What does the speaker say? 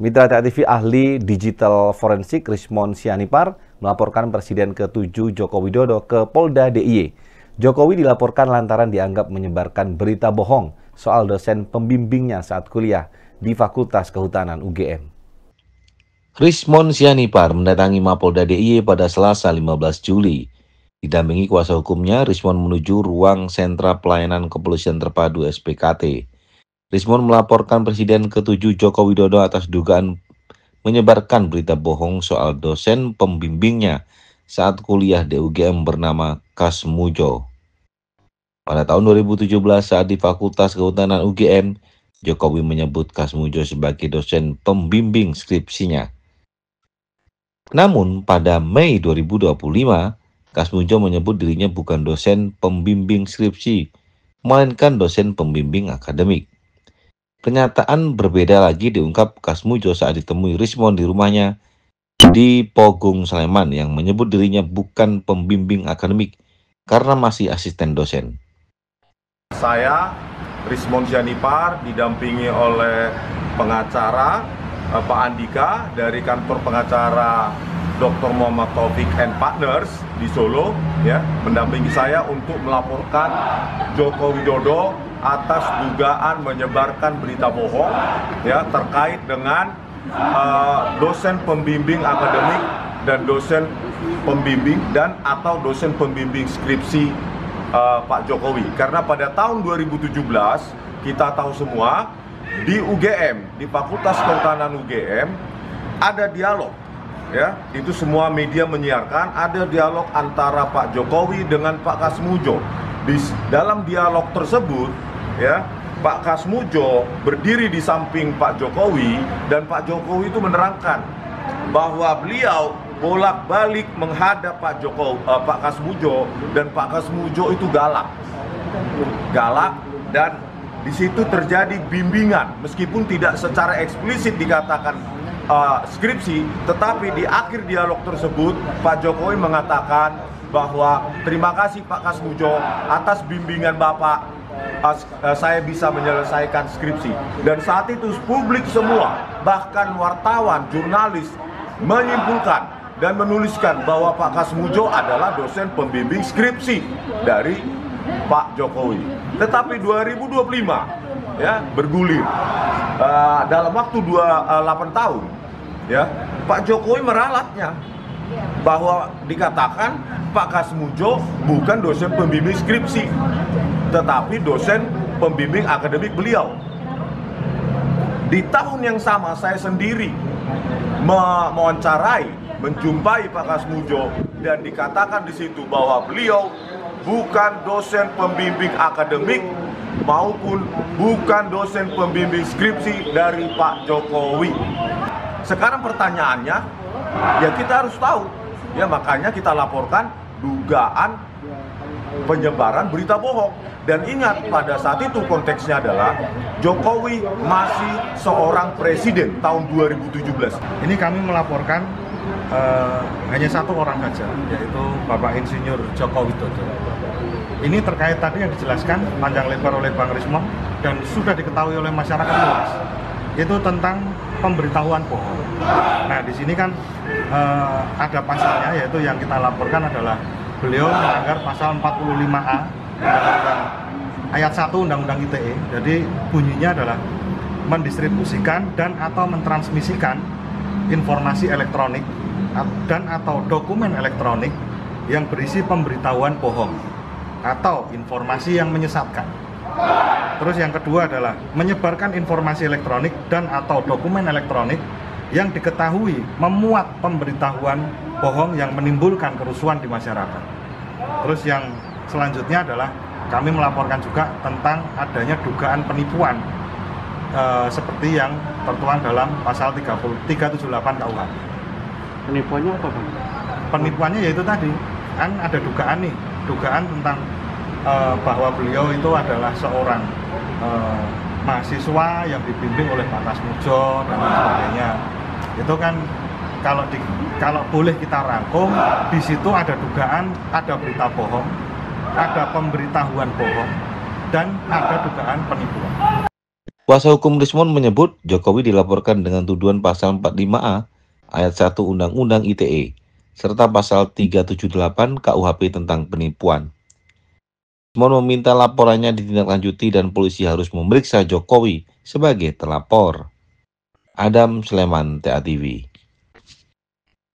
Mitra TV ahli digital forensik Rismon Sianipar melaporkan Presiden ke-7 Joko Widodo ke Polda DIY. Jokowi dilaporkan lantaran dianggap menyebarkan berita bohong soal dosen pembimbingnya saat kuliah di Fakultas Kehutanan UGM. Rismon Sianipar mendatangi Mapolda DIY pada Selasa 15 Juli. Didampingi kuasa hukumnya, Rismon menuju ruang Sentra Pelayanan Kepolisian Terpadu SPKT. Rismon melaporkan Presiden ke-7 Joko Widodo atas dugaan menyebarkan berita bohong soal dosen pembimbingnya saat kuliah di UGM bernama Kasmujo. Pada tahun 2017 saat di Fakultas Kehutanan UGM, Jokowi menyebut Kasmujo sebagai dosen pembimbing skripsinya. Namun pada Mei 2025, Kasmujo menyebut dirinya bukan dosen pembimbing skripsi, melainkan dosen pembimbing akademik. Pernyataan berbeda lagi diungkap Kasmujo saat ditemui Rismon di rumahnya di Pogung, Sleman, yang menyebut dirinya bukan pembimbing akademik karena masih asisten dosen. Saya, Rismon Sianipar, didampingi oleh pengacara Pak Andika dari kantor pengacara Dr. Muhammad Taufik and Partners di Solo, ya, mendampingi saya untuk melaporkan Joko Widodo atas dugaan menyebarkan berita bohong, ya, terkait dengan dosen pembimbing akademik dan dosen pembimbing atau dosen pembimbing skripsi Pak Jokowi. Karena pada tahun 2017 kita tahu semua di UGM, di Fakultas Kehutanan UGM ada dialog, ya, itu semua media menyiarkan, ada dialog antara Pak Jokowi dengan Pak Kasmujo. Di dalam dialog tersebut, ya, Pak Kasmujo berdiri di samping Pak Jokowi dan Pak Jokowi itu menerangkan bahwa beliau bolak-balik menghadap Pak Kasmujo, dan Pak Kasmujo itu galak dan di situ terjadi bimbingan meskipun tidak secara eksplisit dikatakan skripsi, tetapi di akhir dialog tersebut Pak Jokowi mengatakan bahwa terima kasih Pak Kasmujo atas bimbingan Bapak, saya bisa menyelesaikan skripsi. Dan saat itu publik semua, bahkan wartawan, jurnalis menyimpulkan dan menuliskan bahwa Pak Kasmujo adalah dosen pembimbing skripsi dari Pak Jokowi. Tetapi 2025, ya, bergulir dalam waktu 8 tahun, ya, Pak Jokowi meralatnya bahwa dikatakan Pak Kasmujo bukan dosen pembimbing skripsi, tetapi dosen pembimbing akademik beliau. Di tahun yang sama saya sendiri mewawancarai, menjumpai Pak Kasmujo, dan dikatakan di situ bahwa beliau bukan dosen pembimbing akademik maupun bukan dosen pembimbing skripsi dari Pak Jokowi. Sekarang pertanyaannya, ya kita harus tahu, ya, makanya kita laporkan dugaan penyebaran berita bohong. Dan ingat, pada saat itu konteksnya adalah Jokowi masih seorang presiden tahun 2017. Ini kami melaporkan hanya satu orang saja, yaitu Bapak Insinyur Joko Widodo. Ini terkait tadi yang dijelaskan panjang lebar oleh Bang Rismon dan sudah diketahui oleh masyarakat luas. Itu tentang pemberitahuan bohong. Nah, di sini kan ada pasalnya, yaitu yang kita laporkan adalah beliau melanggar pasal 45A ayat 1 Undang-Undang ITE. Jadi bunyinya adalah mendistribusikan dan atau mentransmisikan informasi elektronik dan atau dokumen elektronik yang berisi pemberitahuan bohong atau informasi yang menyesatkan. Terus yang kedua adalah menyebarkan informasi elektronik dan atau dokumen elektronik yang diketahui memuat pemberitahuan bohong yang menimbulkan kerusuhan di masyarakat. Terus yang selanjutnya adalah kami melaporkan juga tentang adanya dugaan penipuan seperti yang tertuang dalam pasal 378 KUH. Penipuannya apa, Bang? Penipuannya yaitu tadi, kan ada dugaan tentang bahwa beliau itu adalah seorang mahasiswa yang dibimbing oleh Pak Kasmujo dan lain sebagainya. Itu kan kalau boleh kita rangkum, di situ ada dugaan, ada berita bohong, ada pemberitahuan bohong, dan ada dugaan penipuan. Kuasa hukum Rismond menyebut Jokowi dilaporkan dengan tuduhan pasal 45A ayat 1 Undang-Undang ITE serta pasal 378 KUHP tentang penipuan. Rismond meminta laporannya ditindaklanjuti dan polisi harus memeriksa Jokowi sebagai terlapor. Adam Sleman, TA TV.